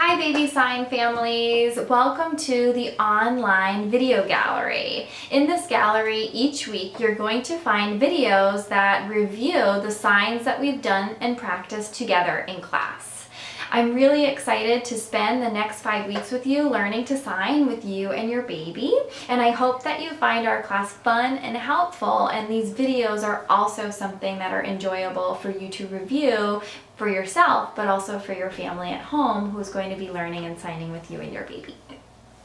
Hi baby sign families, welcome to the online video gallery. In this gallery each week you're going to find videos that review the signs that we've done and practiced together in class. I'm really excited to spend the next 5 weeks with you learning to sign with you and your baby, and I hope that you find our class fun and helpful, and these videos are also something that are enjoyable for you to review for yourself, but also for your family at home who's going to be learning and signing with you and your baby.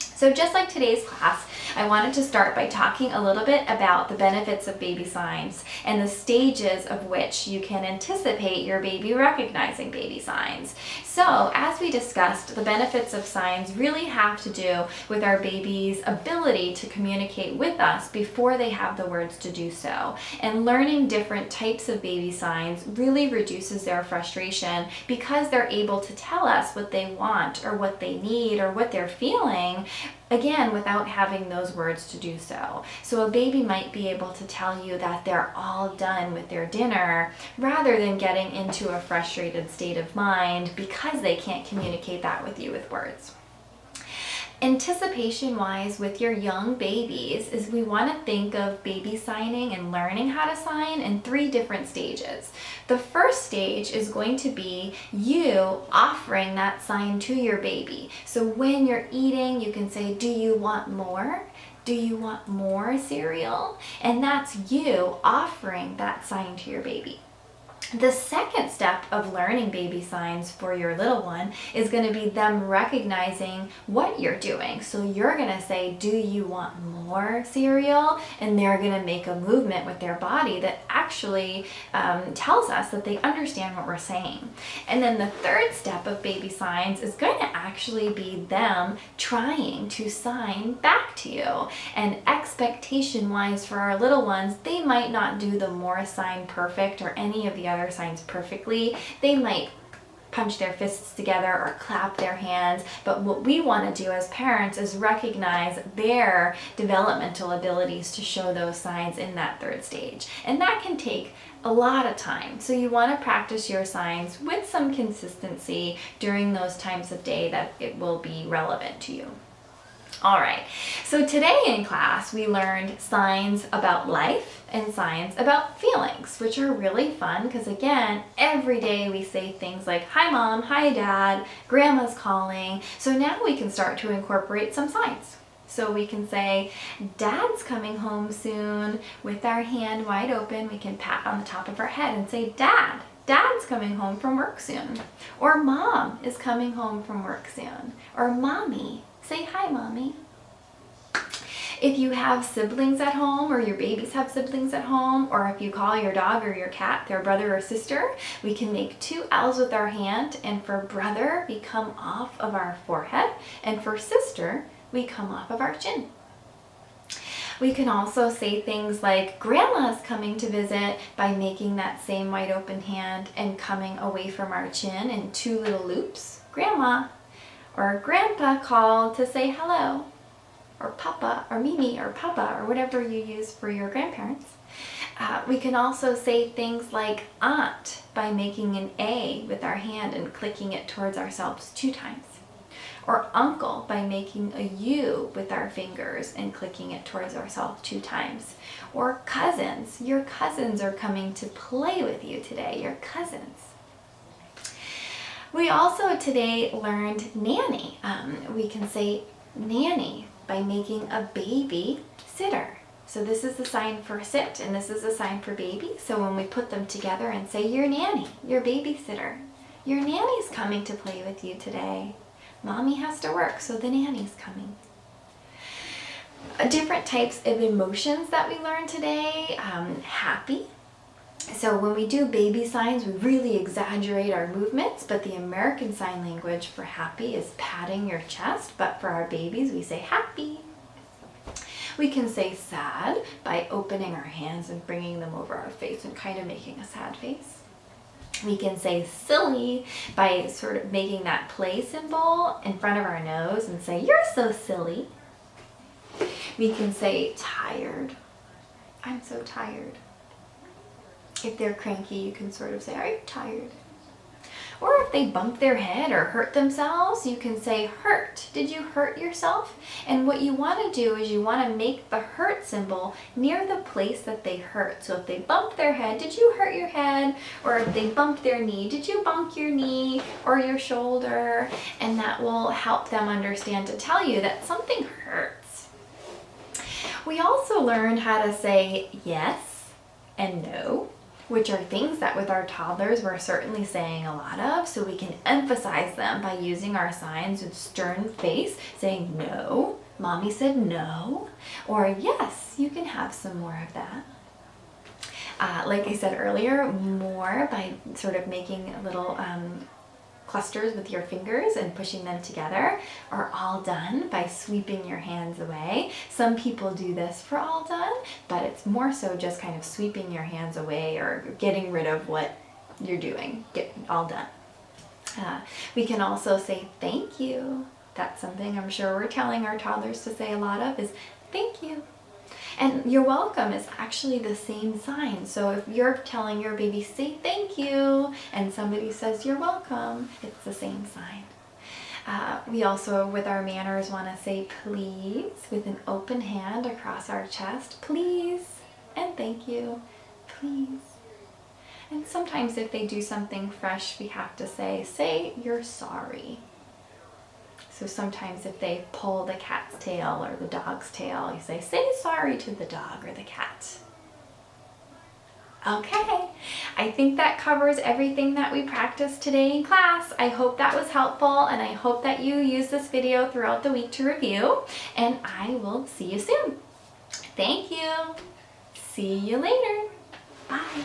So just like today's class, I wanted to start by talking a little bit about the benefits of baby signs and the stages of which you can anticipate your baby recognizing baby signs. So as we discussed, the benefits of signs really have to do with our baby's ability to communicate with us before they have the words to do so. And learning different types of baby signs really reduces their frustration because they're able to tell us what they want or what they need or what they're feeling, again, without having those words to do so. So a baby might be able to tell you that they're all done with their dinner rather than getting into a frustrated state of mind because they can't communicate that with you with words. Anticipation-wise with your young babies is we want to think of baby signing and learning how to sign in 3 different stages. The first stage is going to be you offering that sign to your baby. So when you're eating, you can say, "Do you want more? Do you want more cereal?" And that's you offering that sign to your baby. The second step of learning baby signs for your little one is going to be them recognizing what you're doing. So you're going to say, "Do you want more cereal?" And they're going to make a movement with their body that actually tells us that they understand what we're saying. And then the third step of baby signs is going to actually be them trying to sign back to you. And expectation-wise for our little ones, they might not do the more sign perfect or any of the other signs perfectly. They might punch their fists together or clap their hands, but what we want to do as parents is recognize their developmental abilities to show those signs in that third stage. And that can take a lot of time. So you want to practice your signs with some consistency during those times of day that it will be relevant to you. All right, so today in class we learned signs about life and signs about feelings, which are really fun because, again, every day we say things like, "Hi mom, hi dad, grandma's calling." So now we can start to incorporate some signs. So we can say, "Dad's coming home soon." With our hand wide open, we can pat on the top of our head and say, Dad's coming home from work soon. Or Mom is coming home from work soon. Or Mommy, say hi, Mommy. If you have siblings at home, or your babies have siblings at home, or if you call your dog or your cat their brother or sister, we can make 2 L's with our hand, and for brother, we come off of our forehead, and for sister, we come off of our chin. We can also say things like, "Grandma's coming to visit," by making that same wide open hand and coming away from our chin in 2 little loops. Grandma. Or Grandpa called to say hello. Or Papa, or Mimi, or Papa, or whatever you use for your grandparents. We can also say things like Aunt by making an A with our hand and clicking it towards ourselves 2 times. Or Uncle by making a U with our fingers and clicking it towards ourselves 2 times. Or cousins. Your cousins are coming to play with you today. Your cousins. We also today learned nanny. We can say nanny by making a baby sitter. So this is the sign for sit and this is the sign for baby. So when we put them together and say, "Your nanny, your babysitter, your nanny's coming to play with you today. Mommy has to work, so the nanny's coming." Different types of emotions that we learned today. Happy. So when we do baby signs, we really exaggerate our movements, but the American Sign Language for happy is patting your chest, but for our babies, we say happy. We can say sad by opening our hands and bringing them over our face and kind of making a sad face. We can say silly by sort of making that play symbol in front of our nose and say, "You're so silly." We can say tired. "I'm so tired." If they're cranky, you can sort of say, "Are you tired?" Or if they bump their head or hurt themselves, you can say hurt. Did you hurt yourself? And what you want to do is you want to make the hurt symbol near the place that they hurt. So if they bump their head, did you hurt your head? Or if they bump their knee, did you bump your knee or your shoulder? And that will help them understand to tell you that something hurts. We also learned how to say yes and no, which are things that with our toddlers we're certainly saying a lot of, so we can emphasize them by using our signs with stern face, saying no, mommy said no, or yes, you can have some more of that. Like I said earlier, more by sort of making little clusters with your fingers and pushing them together, are all done by sweeping your hands away. Some people do this for all done, but it's more so just kind of sweeping your hands away or getting rid of what you're doing, get all done. We can also say thank you. That's something I'm sure we're telling our toddlers to say a lot of, is thank you. And you're welcome is actually the same sign. So if you're telling your baby, say thank you, and somebody says you're welcome, it's the same sign. We also, with our manners, want to say please with an open hand across our chest. Please and thank you, please. And sometimes if they do something fresh, we have to say you're sorry. So sometimes if they pull the cat's tail or the dog's tail, you say sorry to the dog or the cat. Okay, I think that covers everything that we practiced today in class. I hope that was helpful, and I hope that you use this video throughout the week to review, and I will see you soon. Thank you. See you later. Bye.